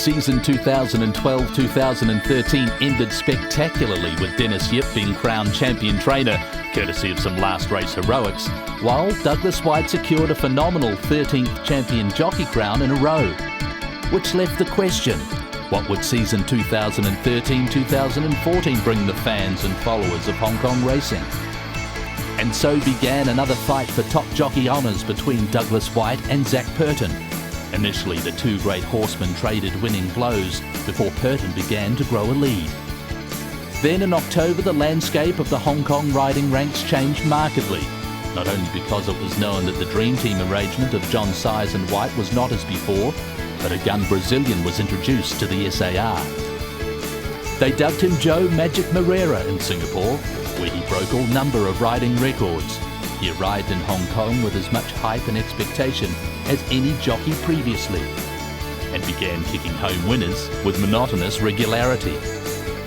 Season 2012-2013 ended spectacularly with Dennis Yip being crowned champion trainer, courtesy of some last race heroics, while Douglas White secured a phenomenal 13th champion jockey crown in a row. Which left the question, what would season 2013-2014 bring the fans and followers of Hong Kong racing? And so began another fight for top jockey honours between Douglas White and Zac Purton. Initially, the two great horsemen traded winning blows before Purton began to grow a lead. Then in October, the landscape of the Hong Kong riding ranks changed markedly, not only because it was known that the Dream Team arrangement of John Size and White was not as before, but a gun Brazilian was introduced to the SAR. They dubbed him Joe Magic Moreira in Singapore, where he broke all number of riding records. He arrived in Hong Kong with as much hype and expectation as any jockey previously, and began kicking home winners with monotonous regularity.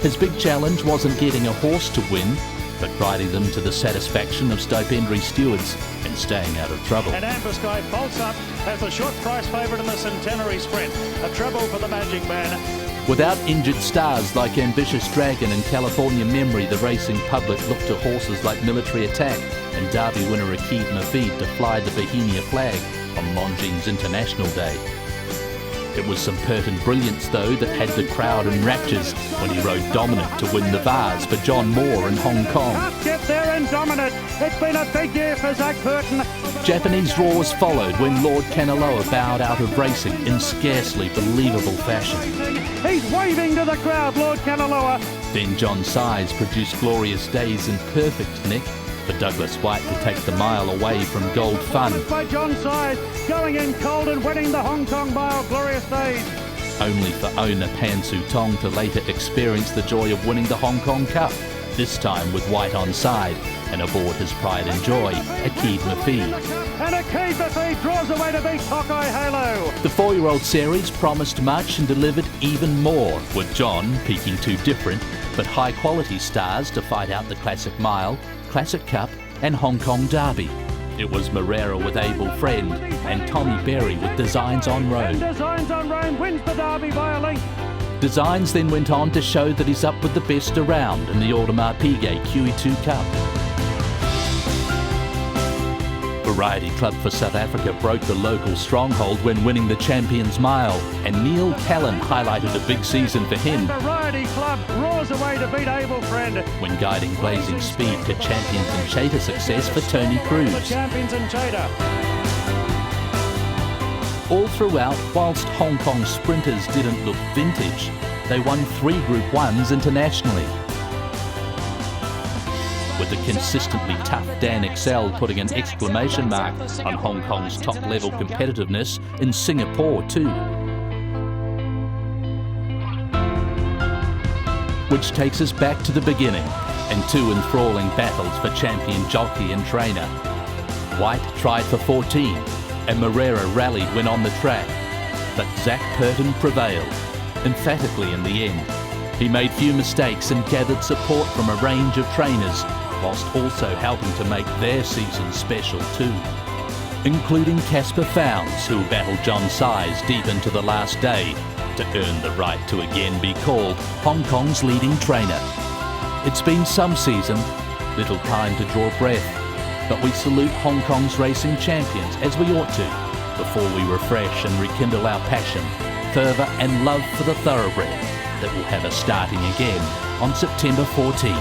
His big challenge wasn't getting a horse to win, but riding them to the satisfaction of stipendiary stewards and staying out of trouble. And Amber Sky bolts up as the short price favourite in the Centenary Sprint. A treble for the Magic Man. Without injured stars like Ambitious Dragon and California Memory, the racing public looked to horses like Military Attack and Derby winner Akid Mafid to fly the Bohemia flag on Longines International Day. It was some Purton brilliance, though, that had the crowd in raptures when he rode Dominant to win the Vase for John Moore in Hong Kong. Can't get there in Dominant. It's been a big year for Zac Purton. Japanese roars followed when Lord Kanaloa bowed out of racing in scarcely believable fashion. He's waving to the crowd, Lord Kanaloa. Then John Size produced Glorious Days in perfect nick for Douglas White to take the mile away from Gold Fun. By John Size, going in cold and winning the Hong Kong Mile, Glorious Days. Only for owner Pan Su Tong to later experience the joy of winning the Hong Kong Cup, this time with White on side, and aboard his pride and joy, Akid Mafid. And Akid Mafid draws away to beat Hawkeye Halo. The 4-year-old series promised much and delivered even more, with John peaking two different but high-quality stars to fight out the Classic Mile, Classic Cup and Hong Kong Derby. It was Moreira with Able Friend and Tommy Berry with Designs on Road. Designs on Road wins the Derby by a length. Designs then went on to show that he's up with the best around in the Audemars Piguet QE2 Cup. Variety Club for South Africa broke the local stronghold when winning the Champions Mile, and Neil Callan highlighted a big season for him. And Variety Club roars away to beat Able Friend when guiding Blazing Speed to Champions and Chater success for Tony Cruz. The Champions and Chater. All throughout, whilst Hong Kong sprinters didn't look vintage, they won 3 Group 1s internationally, with the consistently tough Dan Excel putting an exclamation mark on Hong Kong's top-level competitiveness in Singapore too. Which takes us back to the beginning and 2 enthralling battles for champion jockey and trainer. White tried for 14 and Moreira rallied when on the track, but Zac Purton prevailed, emphatically in the end. He made few mistakes and gathered support from a range of trainers, whilst also helping to make their season special too, including Casper Founds, who battled John Size deep into the last day to earn the right to again be called Hong Kong's leading trainer. It's been some season, little time to draw breath, but we salute Hong Kong's racing champions as we ought to, before we refresh and rekindle our passion, fervour and love for the thoroughbred that will have us starting again on September 14.